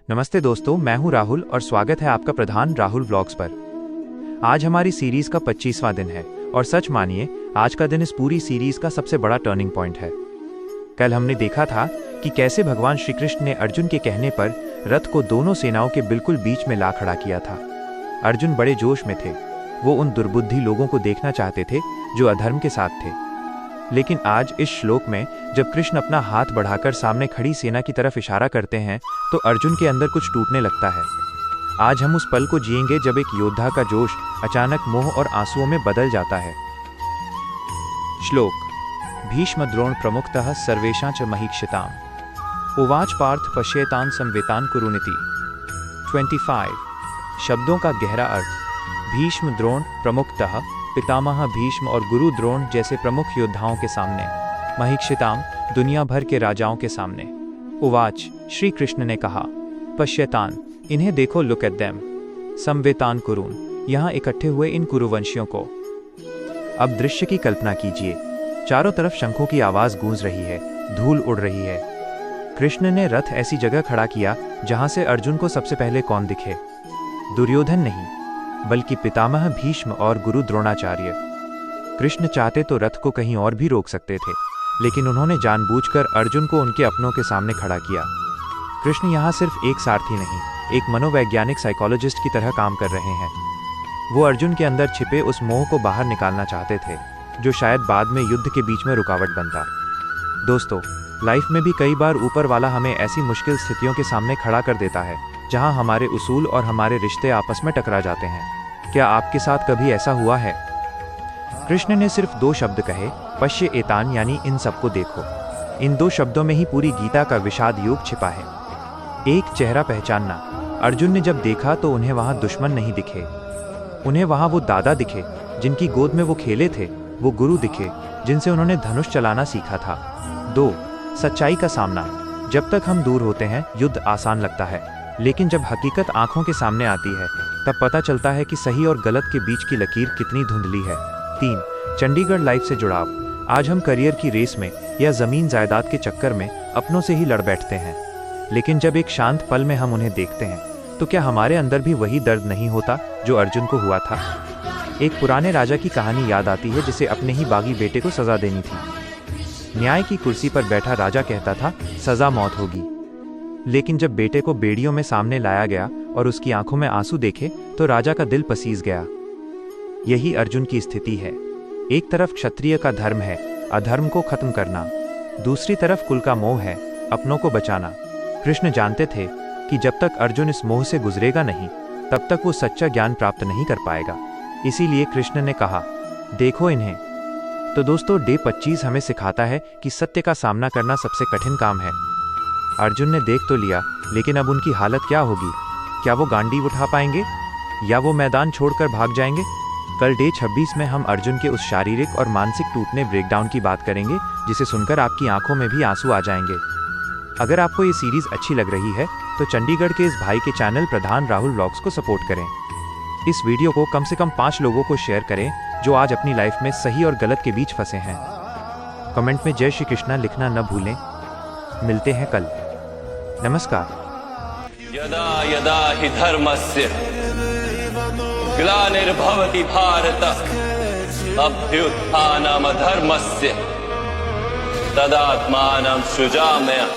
नमस्ते दोस्तों, मैं हूं राहुल और स्वागत है आपका प्रधान राहुल व्लॉग्स पर। आज हमारी सीरीज का 25वां दिन है और सच मानिए आज का दिन इस पूरी सीरीज का सबसे बड़ा टर्निंग पॉइंट है। कल हमने देखा था कि कैसे भगवान श्री कृष्ण ने अर्जुन के कहने पर रथ को दोनों सेनाओं के बिल्कुल बीच में ला खड़ा किया था। अर्जुन बड़े जोश में थे। वो उन दुर्बुद्धि लोगों को देखना चाहते थे जो अधर्म के साथ थे। लेकिन आज इस श्लोक में जब कृष्ण अपना हाथ बढ़ाकर सामने खड़ी सेना की तरफ इशारा करते हैं तो अर्जुन के अंदर कुछ टूटने लगता है। आज हम उस पल को जिएंगे जब एक योद्धा का जोश अचानक मोह और आंसुओं में बदल जाता है। श्लोक। भीष्म द्रोण प्रमुखतः सर्वेषां च महीक्षिताम् उवाच पार्थ पश्येतान् संवेतान् कुरुनिति। 25 शब्दों का गहरा अर्थ। भीष्म द्रोण प्रमुखतः पितामह भीष्म और गुरु द्रोण जैसे प्रमुख योद्धाओं के सामने, महीक्षिताम दुनिया भर के राजाओं के सामने। उवाच श्री कृष्ण ने कहा, पश्यतान इन्हें देखो, लुक एट देम। संवेतान कुरुन यहाँ इकट्ठे हुए इन कुरुवंशियों को। अब दृश्य की कल्पना कीजिए। चारों तरफ शंखों की आवाज गूंज रही है, धूल उड़ रही है। कृष्ण ने रथ ऐसी जगह खड़ा किया जहां से अर्जुन को सबसे पहले कौन दिखे? दुर्योधन नहीं, बल्कि पितामह भीष्म और गुरु द्रोणाचार्य। कृष्ण चाहते तो रथ को कहीं और भी रोक सकते थे, लेकिन उन्होंने जानबूझकर अर्जुन को उनके अपनों के सामने खड़ा किया। कृष्ण यहाँ सिर्फ एक सारथी नहीं, एक मनोवैज्ञानिक साइकोलॉजिस्ट की तरह काम कर रहे हैं। वो अर्जुन के अंदर छिपे उस मोह को बाहर निकालना चाहते थे, जो शायद बाद में युद्ध के बीच में रुकावट बनता। दोस्तों, लाइफ में भी कई बार ऊपर वाला हमें ऐसी मुश्किल स्थितियों के सामने खड़ा कर देता है जहां हमारे उसूल और हमारे रिश्ते आपस में टकरा जाते हैं। क्या आपके साथ कभी ऐसा हुआ है? कृष्ण ने सिर्फ 2 शब्द कहे, पश्य एतान, यानी इन सबको देखो। इन 2 शब्दों में ही पूरी गीता का विषाद योग छिपा है। एक चेहरा पहचानना। अर्जुन ने जब देखा तो उन्हें वहां दुश्मन नहीं दिखे, उन्हें वहां वो दादा दिखे जिनकी गोद में वो खेले थे, वो गुरु दिखे जिनसे उन्होंने धनुष चलाना सीखा था। 2 सच्चाई का सामना। जब तक हम दूर होते हैं युद्ध आसान लगता है, लेकिन जब हकीकत आंखों के सामने आती है तब पता चलता है कि सही और गलत के बीच की लकीर कितनी धुंधली है। 3 चंडीगढ़ लाइफ से जुड़ाव। आज हम करियर की रेस में या जमीन जायदाद के चक्कर में अपनों से ही लड़ बैठते हैं, लेकिन जब एक शांत पल में हम उन्हें देखते हैं तो क्या हमारे अंदर भी वही दर्द नहीं होता जो अर्जुन को हुआ था? एक पुराने राजा की कहानी याद आती है जिसे अपने ही बागी बेटे को सजा देनी थी। न्याय की कुर्सी पर बैठा राजा कहता था, सजा मौत होगी। लेकिन जब बेटे को बेड़ियों में सामने लाया गया और उसकी आंखों में आंसू देखे तो राजा का दिल पसीज गया। यही अर्जुन की स्थिति है। एक तरफ क्षत्रिय का धर्म है, अधर्म को खत्म करना, दूसरी तरफ कुल का मोह है, अपनों को बचाना। कृष्ण जानते थे कि जब तक अर्जुन इस मोह से गुजरेगा नहीं, तब तक वो सच्चा ज्ञान प्राप्त नहीं कर पाएगा। इसीलिए कृष्ण ने कहा, देखो इन्हें। तो दोस्तों, डे 25 हमें सिखाता है कि सत्य का सामना करना सबसे कठिन काम है। अर्जुन ने देख तो लिया, लेकिन अब उनकी हालत क्या होगी? क्या वो गांडीव उठा पाएंगे या वो मैदान छोड़कर भाग जाएंगे? कल डे 26 में हम अर्जुन के उस शारीरिक और मानसिक टूटने ब्रेकडाउन की बात करेंगे जिसे सुनकर आपकी आंखों में भी आंसू आ जाएंगे। अगर आपको ये सीरीज अच्छी लग रही है तो चंडीगढ़ के इस भाई के चैनल प्रधान राहुल व्लॉग्स को सपोर्ट करें। इस वीडियो को कम से कम 5 लोगों को शेयर करें जो आज अपनी लाइफ में सही और गलत के बीच फंसे हैं। कमेंट में जय श्री कृष्णा लिखना न भूलें। मिलते हैं कल। नमस्कार। यदा यदा हि धर्मस्य ग्लानिर्भवति भारत अभ्युत्थानमधर्मस्य तदात्मानं सृजाम्यहम्।